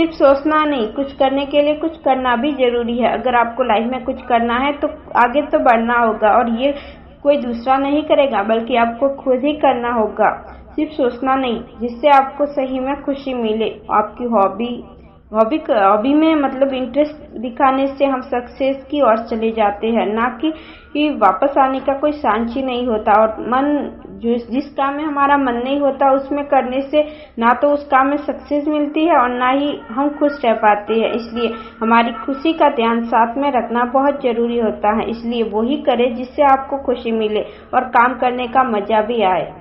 सिर्फ सोचना नहीं, कुछ करने के लिए कुछ करना भी जरूरी है। अगर आपको लाइफ में कुछ करना है तो आगे तो बढ़ना होगा, और ये कोई दूसरा नहीं करेगा बल्कि आपको खुद ही करना होगा। सिर्फ सोचना नहीं, जिससे आपको सही में खुशी मिले। आपकी हॉबी में मतलब इंटरेस्ट दिखाने से हम सक्सेस की ओर चले जाते हैं, ना कि वापस आने का कोई चांस ही नहीं होता। और जिस काम में हमारा मन नहीं होता उसमें करने से ना तो उस काम में सक्सेस मिलती है और ना ही हम खुश रह पाते हैं। इसलिए हमारी खुशी का ध्यान साथ में रखना बहुत जरूरी होता है। इसलिए वही करें जिससे आपको खुशी मिले और काम करने का मजा भी आए।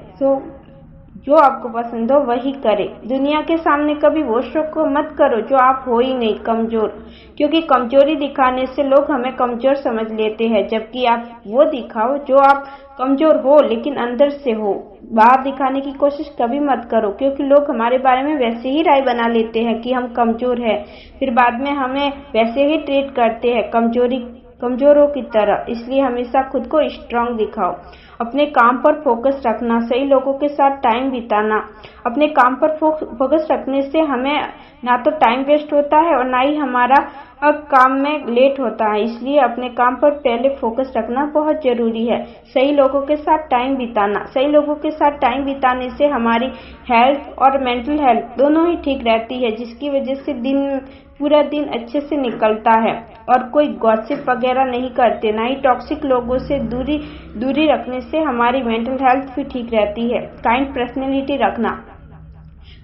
जो आपको पसंद हो वही करें। दुनिया के सामने कभी वो शो को मत करो जो आप हो ही नहीं, कमजोर। क्योंकि कमजोरी दिखाने से लोग हमें कमजोर समझ लेते हैं, जबकि आप वो दिखाओ जो आप कमजोर हो लेकिन अंदर से हो। बाहर दिखाने की कोशिश कभी मत करो, क्योंकि लोग हमारे बारे में वैसे ही राय बना लेते हैं कि हम कमजोर हैं, फिर बाद में हमें वैसे ही ट्रीट करते हैं कमजोरों की तरह। इसलिए हमेशा खुद को स्ट्रांग दिखाओ। अपने काम पर फोकस रखना, सही लोगों के साथ टाइम बिताना। अपने काम पर फोकस रखने से हमें ना तो टाइम वेस्ट होता है और ना ही हमारा काम में लेट होता है। इसलिए अपने काम पर पहले फोकस रखना बहुत जरूरी है। सही लोगों के साथ टाइम बिताना, सही लोगों के साथ टाइम बिताने से हमारी हेल्थ और मेंटल हेल्थ दोनों ही ठीक रहती है, जिसकी वजह से पूरा दिन अच्छे से निकलता है। और कोई गॉसिप वगैरह नहीं करते, ना ही टॉक्सिक लोगों से दूरी रखने से हमारी मेंटल हेल्थ भी ठीक रहती है। काइंड पर्सनैलिटी रखना,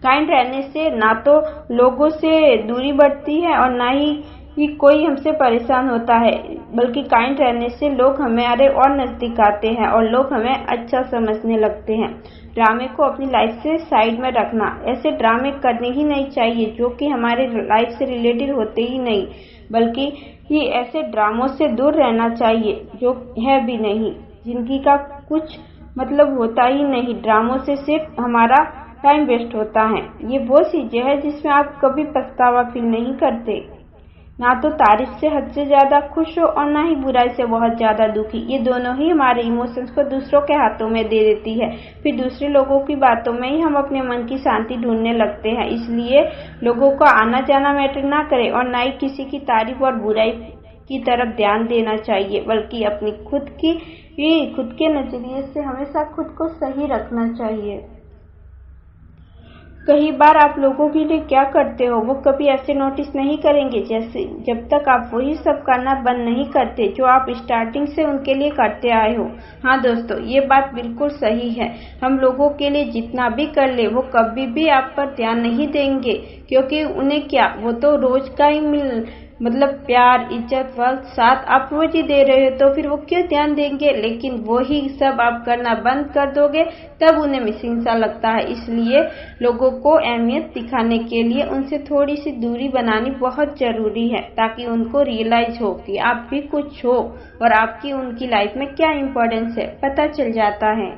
काइंड रहने से ना तो लोगों से दूरी बढ़ती है और ना ही कोई हमसे परेशान होता है, बल्कि काइंड रहने से लोग हमारे और नजदीक आते हैं और लोग हमें अच्छा समझने लगते हैं। ड्रामे को अपनी लाइफ से साइड में रखना, ऐसे ड्रामे करने ही नहीं चाहिए जो कि हमारे लाइफ से रिलेटेड होते ही नहीं, बल्कि ऐसे ड्रामों से दूर रहना चाहिए जो है भी नहीं, जिंदगी का कुछ मतलब होता ही नहीं। ड्रामों से सिर्फ हमारा टाइम वेस्ट होता है। ये वो चीजें हैं जिसमें आप कभी पछतावा फील नहीं करते। ना तो तारीफ से हद से ज्यादा खुश हो और ना ही बुराई से बहुत ज्यादा दुखी। ये दोनों ही हमारे इमोशंस को दूसरों के हाथों में दे देती है। फिर दूसरे लोगों की बातों में ही हम अपने मन की शांति ढूंढने लगते हैं। इसलिए लोगों का आना जाना मैटर ना करे और ना ही किसी की तारीफ और बुराई की तरफ ध्यान देना चाहिए, बल्कि अपनी खुद के नजरिए से हमेशा खुद को सही रखना चाहिए। कई बार आप लोगों के लिए क्या करते हो वो कभी ऐसे नोटिस नहीं करेंगे, जैसे जब तक आप वही सब करना बंद नहीं करते जो आप स्टार्टिंग से उनके लिए करते आए हो। हाँ दोस्तों, ये बात बिल्कुल सही है। हम लोगों के लिए जितना भी कर ले वो कभी भी आप पर ध्यान नहीं देंगे, क्योंकि उन्हें क्या, वो तो रोज का ही मतलब प्यार, इज्जत, वक्त, साथ आप रोज ही दे रहे हो, तो फिर वो क्यों ध्यान देंगे। लेकिन वही सब आप करना बंद कर दोगे तब उन्हें मिसिंग सा लगता है। इसलिए लोगों को अहमियत दिखाने के लिए उनसे थोड़ी सी दूरी बनानी बहुत जरूरी है, ताकि उनको रियलाइज हो कि आप भी कुछ हो और आपकी उनकी लाइफ में क्या इम्पोर्टेंस है, पता चल जाता है।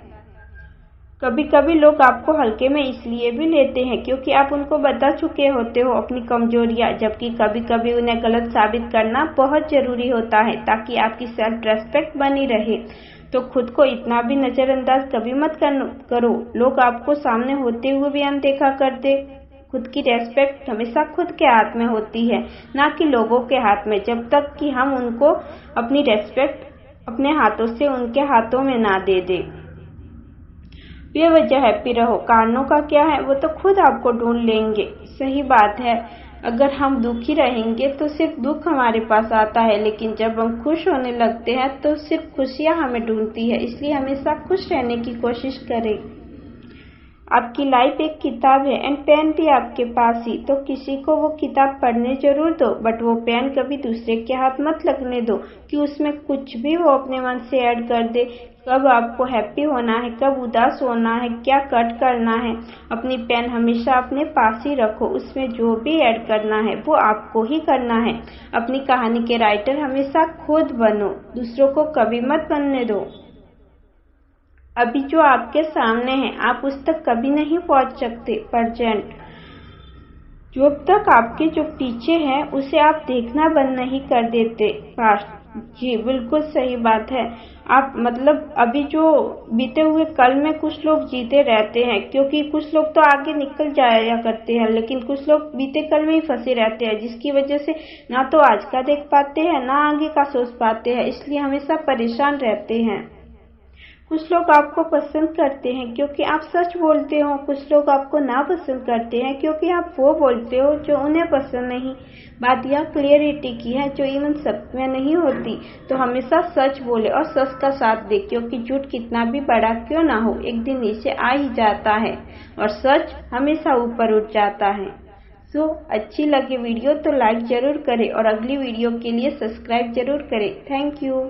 कभी कभी लोग आपको हल्के में इसलिए भी लेते हैं क्योंकि आप उनको बता चुके होते हो अपनी कमजोरियां, जबकि कभी कभी उन्हें गलत साबित करना बहुत जरूरी होता है ताकि आपकी सेल्फ रेस्पेक्ट बनी रहे। तो खुद को इतना भी नजरअंदाज कभी मत करो लोग आपको सामने होते हुए भी अनदेखा कर दे। खुद की रेस्पेक्ट हमेशा खुद के हाथ में होती है, ना कि लोगों के हाथ में, जब तक कि हम उनको अपनी रेस्पेक्ट अपने हाथों से उनके हाथों में ना दे दे। बेवजह हैप्पी रहो, कारणों का क्या है वो तो खुद आपको ढूंढ लेंगे। सही बात है, अगर हम दुखी रहेंगे तो सिर्फ दुख हमारे पास आता है, लेकिन जब हम खुश होने लगते हैं तो सिर्फ खुशियां हमें ढूंढती है। इसलिए हमेशा खुश रहने की कोशिश करें। आपकी लाइफ एक किताब है एंड पेन भी आपके पास ही, तो किसी को वो किताब पढ़ने जरूर दो, बट वो पेन कभी दूसरे के हाथ मत लगने दो कि उसमें कुछ भी वो अपने मन से ऐड कर दे। कब आपको हैप्पी होना है, कब उदास होना है, क्या कट करना है, अपनी पेन हमेशा अपने पास ही रखो। उसमें जो भी ऐड करना है वो आपको ही करना है। अपनी कहानी के राइटर हमेशा खुद बनो, दूसरों को कभी मत बनने दो। अभी जो आपके सामने है आप उस तक कभी नहीं पहुंच सकते, प्रेजेंट जब तक आपके जो पीछे है उसे आप देखना बंद नहीं कर देते, पास्ट। जी बिल्कुल सही बात है। आप मतलब अभी जो बीते हुए कल में कुछ लोग जीते रहते हैं, क्योंकि कुछ लोग तो आगे निकल जाया करते हैं, लेकिन कुछ लोग बीते कल में ही फंसे रहते हैं, जिसकी वजह से ना तो आज का देख पाते हैं ना आगे का सोच पाते हैं, इसलिए हमेशा परेशान रहते हैं। कुछ लोग आपको पसंद करते हैं क्योंकि आप सच बोलते हो, कुछ लोग आपको नापसंद करते हैं क्योंकि आप वो बोलते हो जो उन्हें पसंद नहीं। बात यह क्लियरिटी की है जो इवन सब में नहीं होती। तो हमेशा सच बोले और सच का साथ दे, क्योंकि झूठ कितना भी बड़ा क्यों ना हो एक दिन नीचे आ ही जाता है और सच हमेशा ऊपर उठ जाता है। अच्छी लगे वीडियो तो लाइक जरूर करें और अगली वीडियो के लिए सब्सक्राइब जरूर करें। Thank you.